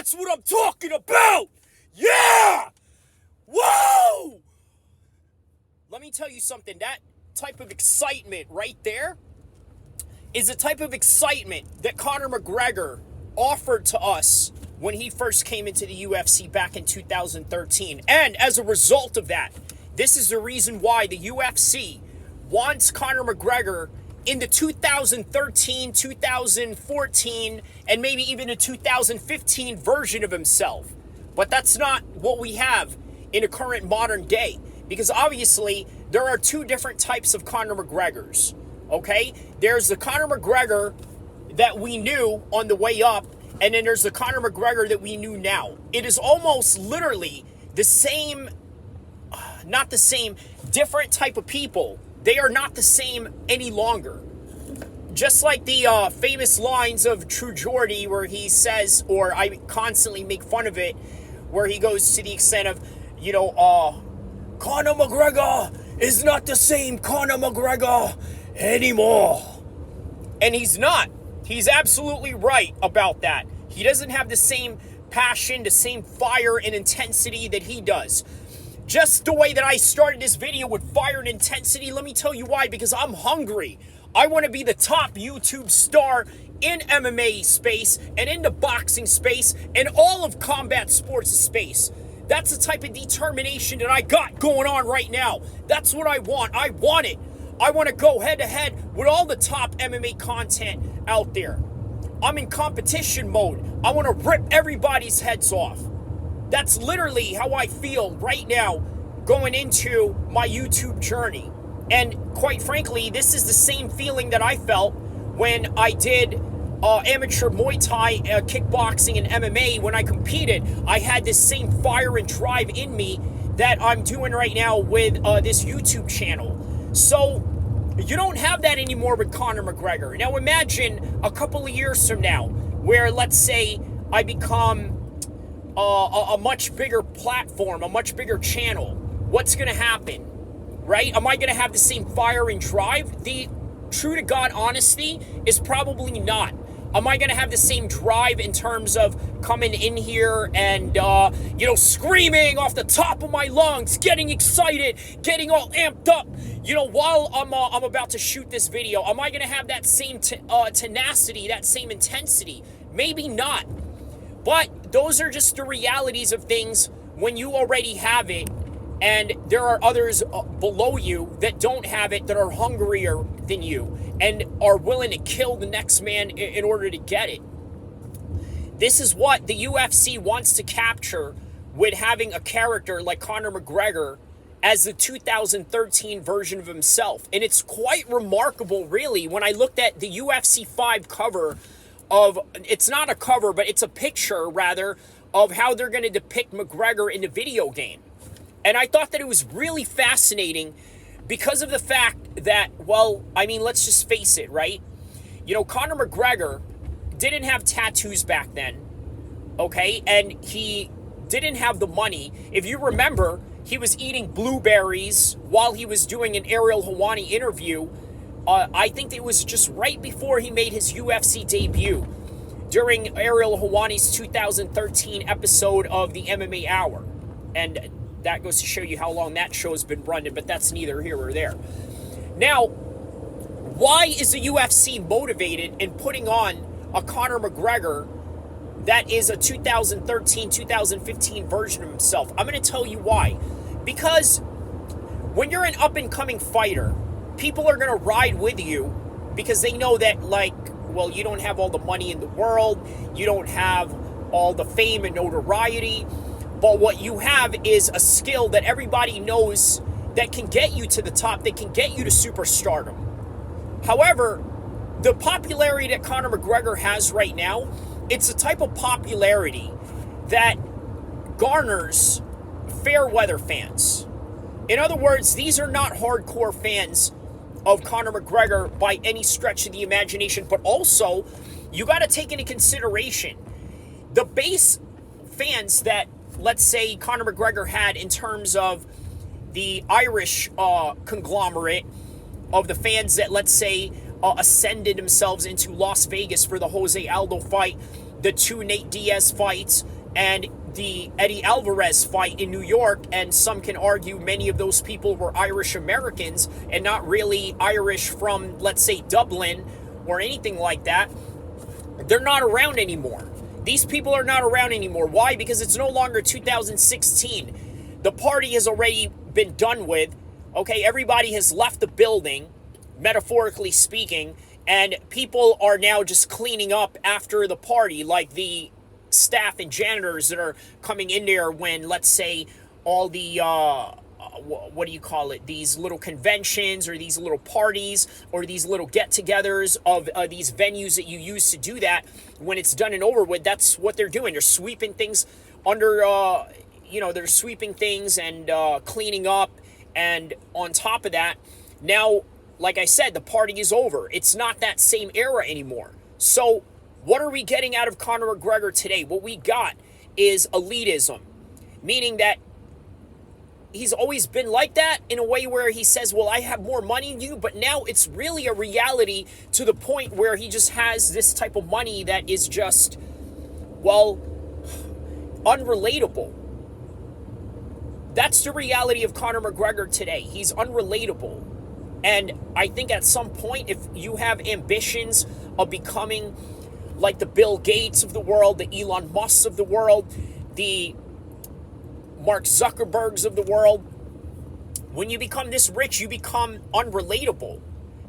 That's what I'm talking about! Yeah! Whoa! Let me tell you something. That type of excitement right there is the type of excitement that Conor McGregor offered to us when he first came into the UFC back in 2013. And as a result of that, this is the reason why the UFC wants Conor McGregor in the 2013, 2014, and maybe even a 2015 version of himself. But that's not what we have in a current modern day. Because obviously, there are two different types of Conor McGregors. Okay? There's the Conor McGregor that we knew on the way up, and then there's the Conor McGregor that we knew now. It is almost literally the same, not the same, different type of people. They are not the same any longer. Just like the famous lines of True Geordie where he says, or I constantly make fun of it, where he goes to the extent of, Conor McGregor is not the same Conor McGregor anymore. And he's not. He's absolutely right about that. He doesn't have the same passion, the same fire and intensity that he does. Just the way that I started this video with fire and intensity, let me tell you why, because I'm hungry. I want to be the top YouTube star in MMA space and in the boxing space and all of combat sports space. That's the type of determination that I got going on right now. That's what I want. I want it. I want to go head to head with all the top MMA content out there. I'm in competition mode. I want to rip everybody's heads off. That's literally how I feel right now going into my YouTube journey. And quite frankly, this is the same feeling that I felt when I did amateur Muay Thai, kickboxing, and MMA. When I competed, I had this same fire and drive in me that I'm doing right now with this YouTube channel. So you don't have that anymore with Conor McGregor. Now imagine a couple of years from now where, let's say, I become a much bigger platform, a much bigger channel. What's going to happen, right? Am I going to have the same fire and drive? The true to God honesty is probably not. Am I going to have the same drive in terms of coming in here and, screaming off the top of my lungs, getting excited, getting all amped up, while I'm about to shoot this video? Am I going to have that same tenacity, that same intensity? Maybe not. But those are just the realities of things when you already have it, and there are others below you that don't have it, that are hungrier than you, and are willing to kill the next man in order to get it. This is what the UFC wants to capture with having a character like Conor McGregor as the 2013 version of himself. And it's quite remarkable, really, when I looked at the UFC 5 cover of, it's not a cover, but it's a picture, rather, of how they're going to depict McGregor in the video game. And I thought that it was really fascinating because of the fact that, let's just face it, right? Conor McGregor didn't have tattoos back then, okay? And he didn't have the money. If you remember, he was eating blueberries while he was doing an Ariel Helwani interview. I think it was just right before he made his UFC debut during Ariel Helwani's 2013 episode of the MMA Hour. And that goes to show you how long that show's been running, but that's neither here or there. Now, why is the UFC motivated in putting on a Conor McGregor that is a 2013, 2015 version of himself? I'm going to tell you why. Because when you're an up-and-coming fighter, people are going to ride with you because they know that, you don't have all the money in the world, you don't have all the fame and notoriety, but what you have is a skill that everybody knows that can get you to the top, that can get you to superstardom. However, the popularity that Conor McGregor has right now, it's a type of popularity that garners fair weather fans. In other words, these are not hardcore fans of Conor McGregor by any stretch of the imagination, but also you got to take into consideration the base fans that, let's say, Conor McGregor had in terms of the Irish conglomerate of the fans that, let's say, ascended themselves into Las Vegas for the Jose Aldo fight, the two Nate Diaz fights, and the Eddie Alvarez fight in New York, and some can argue many of those people were Irish Americans and not really Irish from, let's say, Dublin or anything like that, they're not around anymore. These people are not around anymore. Why? Because it's no longer 2016. The party has already been done with. Okay, everybody has left the building, metaphorically speaking, and people are now just cleaning up after the party, like the staff and janitors that are coming in there when, let's say, all the what do you call it, these little conventions or these little parties or these little get-togethers of these venues that you use to do that, when it's done and over with, that's what they're doing. They're sweeping things under they're sweeping things and cleaning up. And on top of that, now, like I said, the party is over. It's not that same era anymore. So what are we getting out of Conor McGregor today? What we got is elitism, meaning that he's always been like that in a way where he says, well, I have more money than you, but now it's really a reality to the point where he just has this type of money that is just, well, unrelatable. That's the reality of Conor McGregor today. He's unrelatable. And I think at some point, if you have ambitions of becoming like the Bill Gates of the world, the Elon Musks of the world, the Mark Zuckerbergs of the world, when you become this rich, you become unrelatable.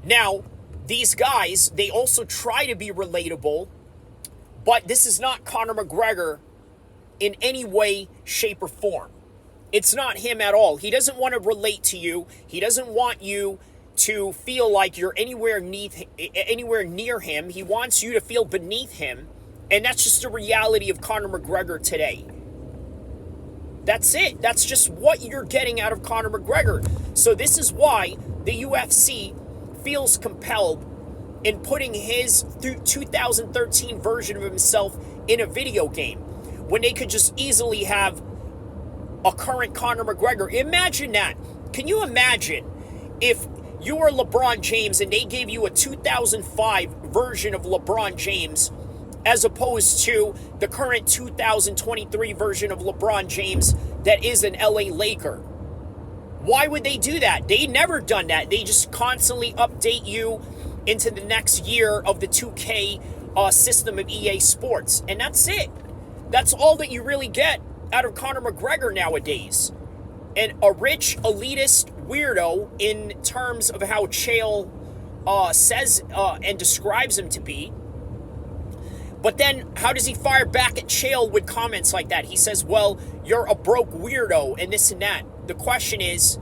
Now, these guys, they also try to be relatable, but this is not Conor McGregor in any way, shape, or form. It's not him at all. He doesn't want to relate to you. He doesn't want you to feel like you're anywhere near him. He wants you to feel beneath him. And that's just the reality of Conor McGregor today. That's it. That's just what you're getting out of Conor McGregor. So this is why the UFC feels compelled in putting his 2013 version of himself in a video game, when they could just easily have a current Conor McGregor. Imagine that. Can you imagine if you were LeBron James and they gave you a 2005 version of LeBron James as opposed to the current 2023 version of LeBron James that is an LA Laker? Why would they do that? They never done that. They just constantly update you into the next year of the 2K system of EA Sports. And that's it. That's all that you really get out of Conor McGregor nowadays. And a rich, elitist weirdo in terms of how Chael says and describes him to be. But then how does he fire back at Chael with comments like that? He says, well, you're a broke weirdo and this and that. The question is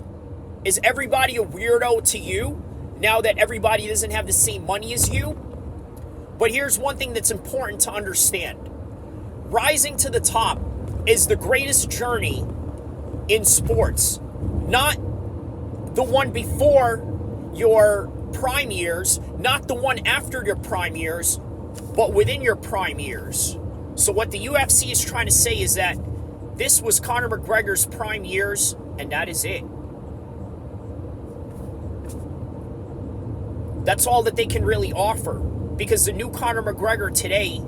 everybody a weirdo to you now that everybody doesn't have the same money as you? But here's one thing that's important to understand. Rising to the top is the greatest journey in sports. Not the one before your prime years, not the one after your prime years, but within your prime years. So what the UFC is trying to say is that this was Conor McGregor's prime years, and that is it. That's all that they can really offer, because the new Conor McGregor today,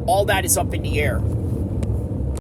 all that is up in the air.